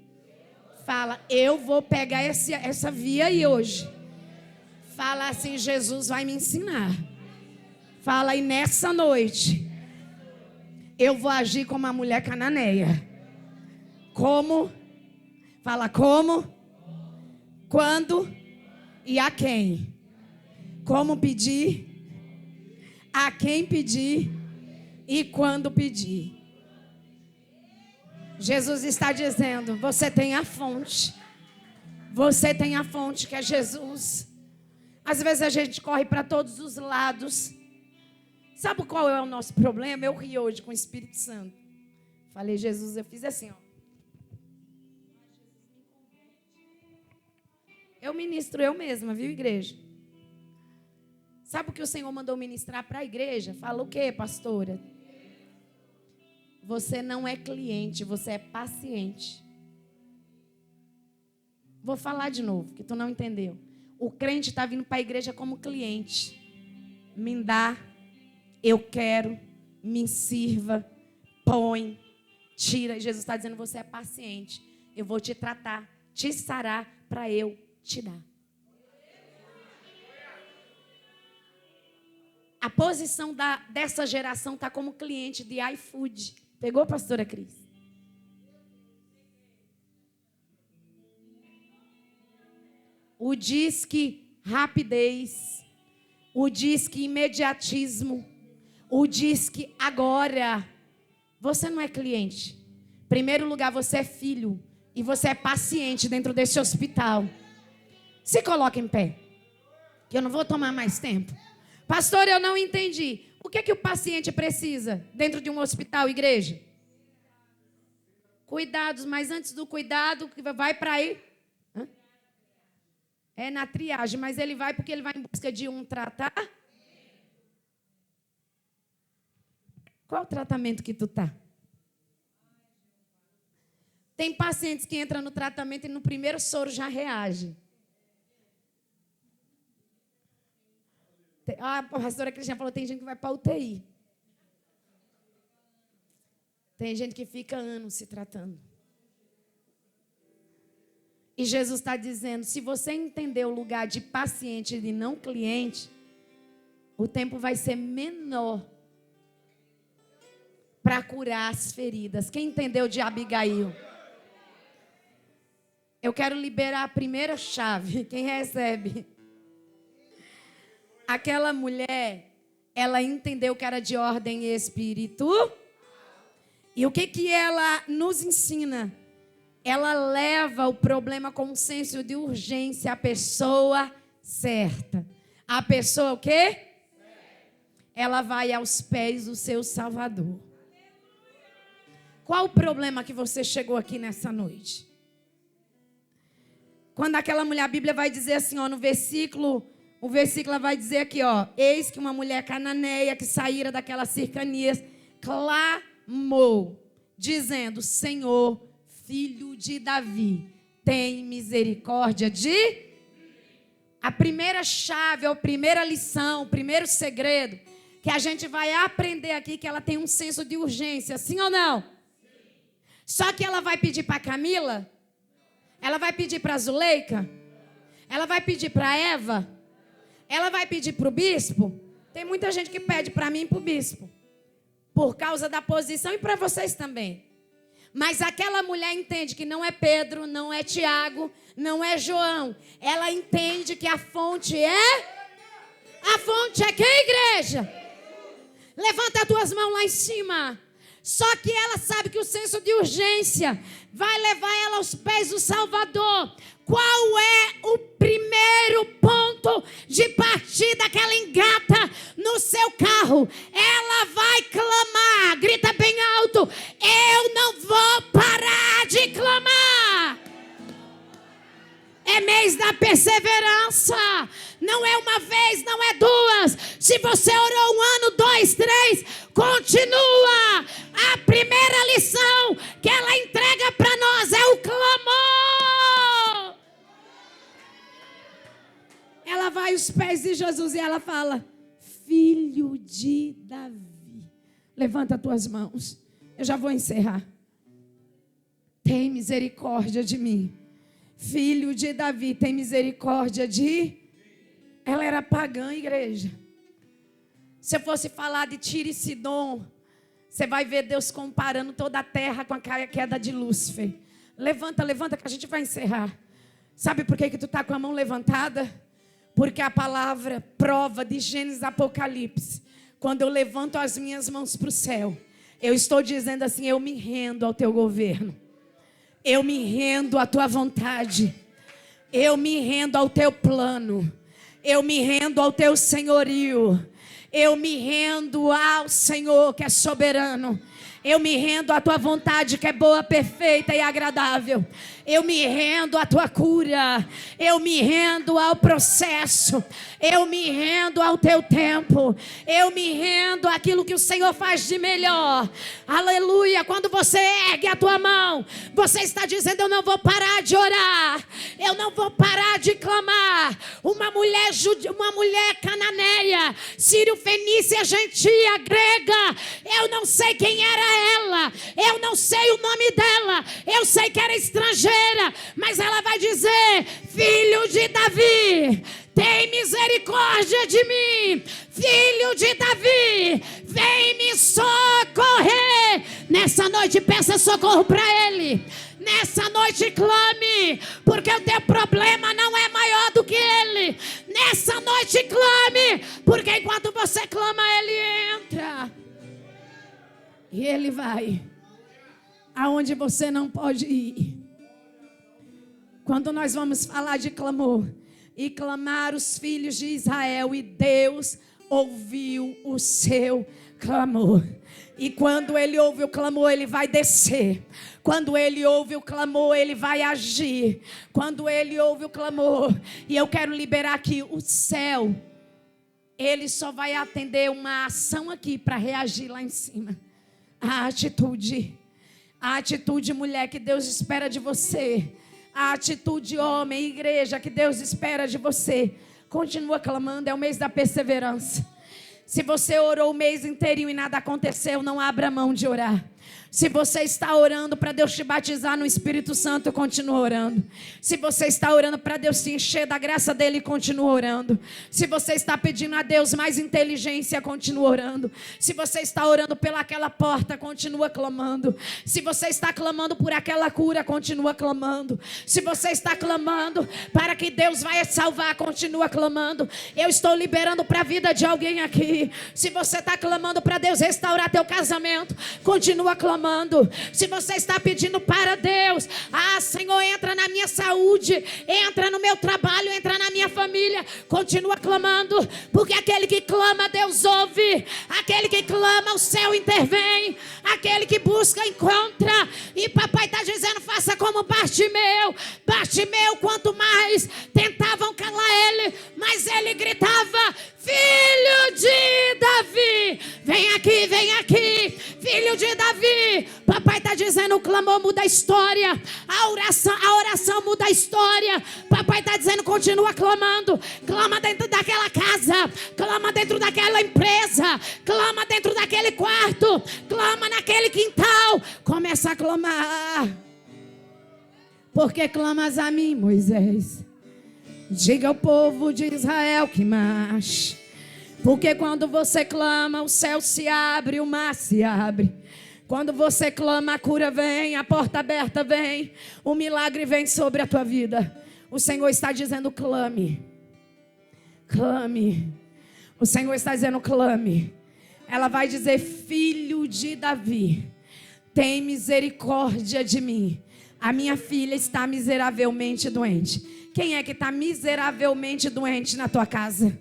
Fala: eu vou pegar essa via aí hoje. Fala assim: Jesus vai me ensinar. Fala aí: nessa noite eu vou agir como a mulher cananeia. Como? Fala: como? Quando? E a quem? Como pedir? A quem pedir? E quando pedir? Jesus está dizendo: você tem a fonte. Você tem a fonte, que é Jesus. Às vezes a gente corre para todos os lados. Sabe qual é o nosso problema? Eu ri hoje com o Espírito Santo. Falei, Jesus, eu fiz assim, ó. Eu ministro eu mesma, viu, igreja? Sabe o que o Senhor mandou ministrar para a igreja? Fala o quê, pastora? Você não é cliente, você é paciente. Vou falar de novo, que tu não entendeu. O crente está vindo para a igreja como cliente. Me dá, eu quero, me sirva, põe, tira. Jesus está dizendo, você é paciente. Eu vou te tratar, te sarar para eu te dar. A posição dessa geração está como cliente de iFood. Pegou, pastora Cris? O disque rapidez, o disque imediatismo, o disque agora. Você não é cliente. Em primeiro lugar, você é filho e você é paciente dentro desse hospital. Se coloca em pé, que eu não vou tomar mais tempo. Pastor, eu não entendi. O que é que o paciente precisa dentro de um hospital, igreja? Cuidados, mas antes do cuidado, vai para aí. É na triagem, mas ele vai porque ele vai em busca de um tratar. Qual o tratamento que tu tá? Tem pacientes que entram no tratamento e no primeiro soro já reage. A pastora Cristina falou, tem gente que vai para UTI. Tem gente que fica anos se tratando. E Jesus está dizendo, se você entender o lugar de paciente e de não cliente, o tempo vai ser menor para curar as feridas. Quem entendeu de Abigail? Eu quero liberar a primeira chave. Quem recebe? Aquela mulher, ela entendeu que era de ordem espiritual. E o que ela nos ensina? Ela leva o problema com um senso de urgência à pessoa certa. A pessoa o quê? Ela vai aos pés do seu Salvador. Qual o problema que você chegou aqui nessa noite? Quando aquela mulher, a Bíblia vai dizer assim, ó, no versículo... O versículo vai dizer aqui, ó. Eis que uma mulher cananeia que saíra daquelas cercanias clamou, dizendo, Senhor, filho de Davi, tem misericórdia de... A primeira chave, a primeira lição, o primeiro segredo que a gente vai aprender aqui, que ela tem um senso de urgência, sim ou não? Sim. Só que ela vai pedir para Camila? Ela vai pedir para Zuleika? Ela vai pedir para Eva? Ela vai pedir para o bispo? Tem muita gente que pede para mim e para o bispo. Por causa da posição e para vocês também. Mas aquela mulher entende que não é Pedro, não é Tiago, não é João. Ela entende que a fonte é... A fonte é quem, igreja? Levanta as tuas mãos lá em cima. Só que ela sabe que o senso de urgência vai levar ela aos pés do Salvador. Qual é o primeiro ponto de partida que ela engata no seu carro? Ela vai clamar, grita bem alto, eu não vou parar de clamar. É mês da perseverança. Não é uma vez, não é duas. Se você orou 1 ano, 2, 3, continua. A primeira lição que ela entrega para nós é o clamor. Ela vai aos pés de Jesus e ela fala, filho de Davi. Levanta as tuas mãos. Eu já vou encerrar. Tem misericórdia de mim. Filho de Davi, tem misericórdia de... Ela era pagã, igreja. Se eu fosse falar de Tiro e Sidom, você vai ver Deus comparando toda a terra com a queda de Lúcifer. Levanta, levanta que a gente vai encerrar. Sabe por que tu está com a mão levantada? Porque a palavra prova de Gênesis e Apocalipse. Quando eu levanto as minhas mãos para o céu, eu estou dizendo assim, eu me rendo ao teu governo. Eu me rendo à tua vontade. Eu me rendo ao teu plano. Eu me rendo ao teu senhorio. Eu me rendo ao Senhor que é soberano. Eu me rendo à tua vontade, que é boa, perfeita e agradável. Eu me rendo à tua cura. Eu me rendo ao processo. Eu me rendo ao teu tempo. Eu me rendo àquilo que o Senhor faz de melhor. Aleluia. Quando você ergue a tua mão, você está dizendo: eu não vou parar de orar. Eu não vou parar de clamar. Uma mulher cananeia, sírio-fenícia, gentia, grega. Eu não sei quem era ela. Eu não sei o nome dela. Eu sei que era estrangeira. Mas ela vai dizer: filho de Davi, tem misericórdia de mim. Filho de Davi, vem me socorrer. Nessa noite peça socorro para ele. Nessa noite clame, porque o teu problema não é maior do que ele. Nessa noite clame, porque enquanto você clama, ele entra. E ele vai aonde você não pode ir. Quando nós vamos falar de clamor, e clamar os filhos de Israel, e Deus ouviu o seu clamor. E quando ele ouve o clamor, ele vai descer. Quando ele ouve o clamor, ele vai agir. Quando ele ouve o clamor, e eu quero liberar aqui o céu, ele só vai atender uma ação aqui para reagir lá em cima. A atitude, mulher, que Deus espera de você. A atitude, homem, igreja, que Deus espera de você. Continua clamando, é o mês da perseverança. Se você orou o mês inteirinho e nada aconteceu, não abra mão de orar. Se você está orando para Deus te batizar no Espírito Santo, continua orando. Se você está orando para Deus te encher da graça dele, continua orando. Se você está pedindo a Deus mais inteligência, continua orando. Se você está orando pelaquela porta, continua clamando. Se você está clamando por aquela cura, continua clamando. Se você está clamando para que Deus vai salvar, continua clamando. Eu estou liberando para a vida de alguém aqui. Se você está clamando para Deus restaurar teu casamento, continua clamando. Se você está pedindo para Deus: Senhor, entra na minha saúde, entra no meu trabalho, entra na minha família, continua clamando, porque aquele que clama, Deus ouve. Aquele que clama, o céu intervém. Aquele que busca, encontra. E papai está dizendo: faça como Bartimeu. Bartimeu, quanto mais tentavam calar ele, mas ele gritava: filho de Davi, vem aqui, vem aqui, filho de Davi. Papai está dizendo: o clamor muda a história, a oração muda a história. Papai está dizendo: continua clamando. Clama dentro daquela casa, clama dentro daquela empresa, clama dentro daquele quarto, clama naquele quintal. Começa a clamar. Porque clamas a mim, Moisés? Diga ao povo de Israel que marche. Porque quando você clama, o céu se abre, o mar se abre. Quando você clama, a cura vem, a porta aberta vem, o milagre vem sobre a tua vida. O Senhor está dizendo: clame. Clame. O Senhor está dizendo: clame. Ela vai dizer: filho de Davi, tem misericórdia de mim. A minha filha está miseravelmente doente. Quem é que está miseravelmente doente na tua casa?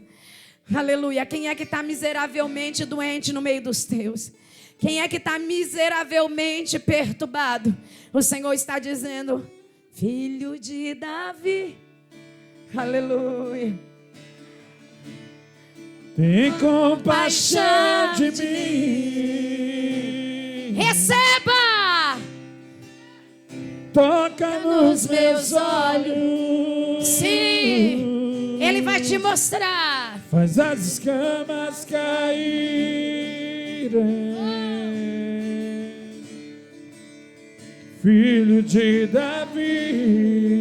Aleluia. Quem é que está miseravelmente doente no meio dos teus? Quem é que está miseravelmente perturbado? O Senhor está dizendo: filho de Davi. Aleluia. Tem compaixão de mim. Receba. Toca nos meus olhos. Sim. Ele vai te mostrar. Faz as escamas caírem. Filho de Davi.